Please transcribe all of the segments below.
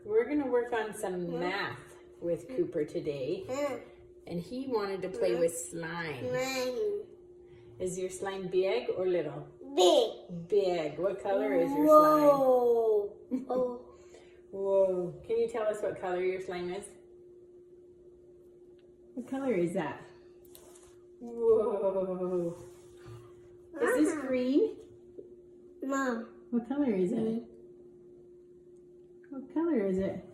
We're going to work on some math with Cooper today. And he wanted to play with slime. Is your slime big or little? Big. Big. What color is your slime? Oh. Whoa. Can you tell us what color your slime is? What color is that? Whoa. Is this green? Mom. What color is it? What color is it?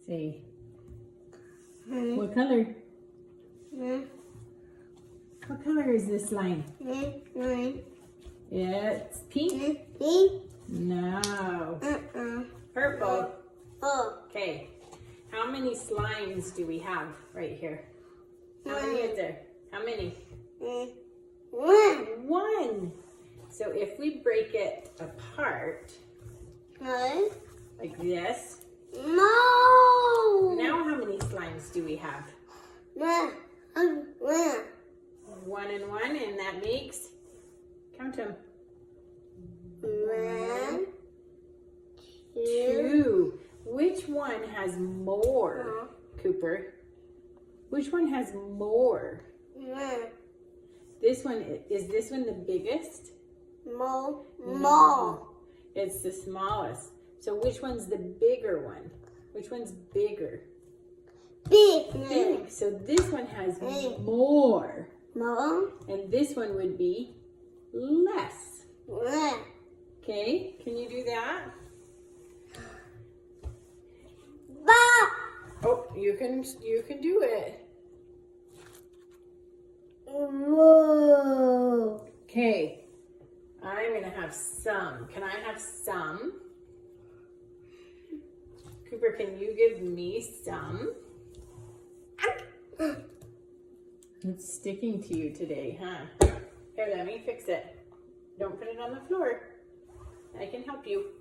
Say. What color? What color is this slime? It's pink? No. Purple. Okay. How many slimes do we have right here? How many is there? How many? One. So if we break it apart, like this, No. now how many slimes do we have? One and one, and that makes, count them. 1, 2. Which one has more, Cooper? Which one has more? This one, is this one the biggest? More. No. It's the smallest. So which one's the bigger one? Which one's bigger? Big. Big. So this one has more. More. And this one would be less. Okay, can you do that? Oh, you can do it. Whoa. Okay, I'm gonna have some. Can I have some? Cooper, can you give me some? It's sticking to you today, huh? Here, let me fix it. Don't put it on the floor. I can help you.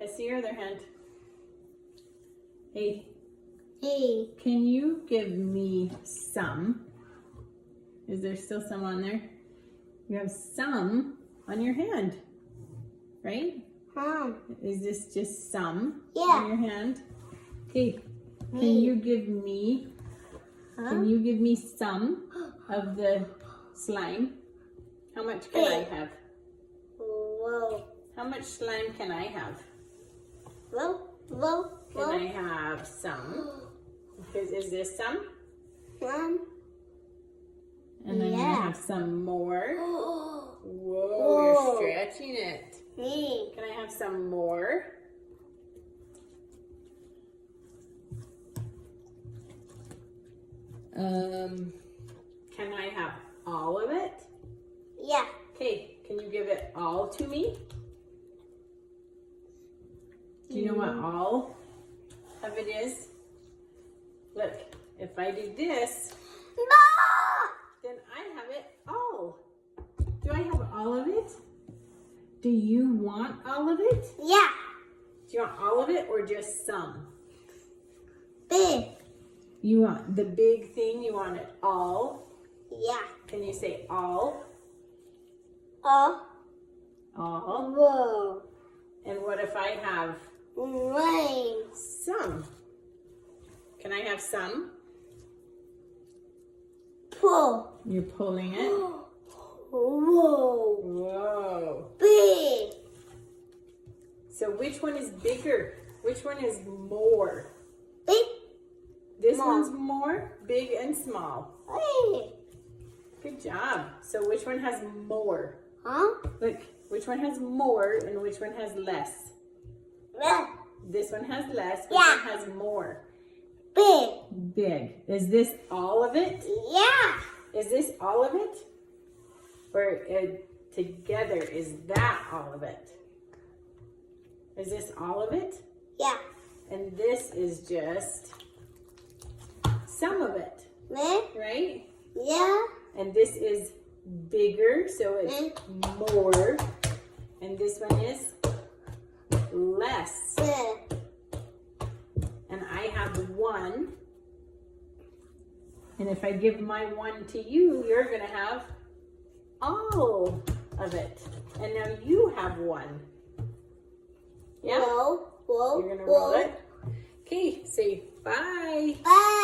I see your other hand. Hey, can you give me some? Is there still some on there? You have some on your hand, right? Is this just some on your hand? Okay, can you give me some of the slime? How much can I have? Whoa. How much slime can I have? Whoa. Can I have some? Is this some? And then I have some more. Whoa, you're stretching it. Can I have some more? Can I have all of it? Yeah. Okay, can you give it all to me? Do you know what all of it is? Look, if I do this, then I have it all. Do I have all of it? Do you want all of it? Yeah. Do you want all of it or just some? Big. You want the big thing, you want it all? Yeah. Can you say all? All. Whoa. And what if I have Rain. some? Can I have some? Pull. You're pulling it. Whoa. Whoa. Big. So which one is bigger? Which one is more? Big. This Small. one's more, big and small. Hey. Good job. So which one has more? Huh? Look, which one has more and which one has less? This one has less, which one has more? Big. Big. Is this all of it? Yeah. Is this all of it? Or together, is that all of it? Is this all of it? Yeah. And this is just some of it, right? Yeah. And this is bigger, so it's more. And this one is less. And I have one. And if I give my one to you, you're going to have all of it. And now you have one. Yeah? Whoa. roll. You're gonna roll it? Okay, say bye. Bye.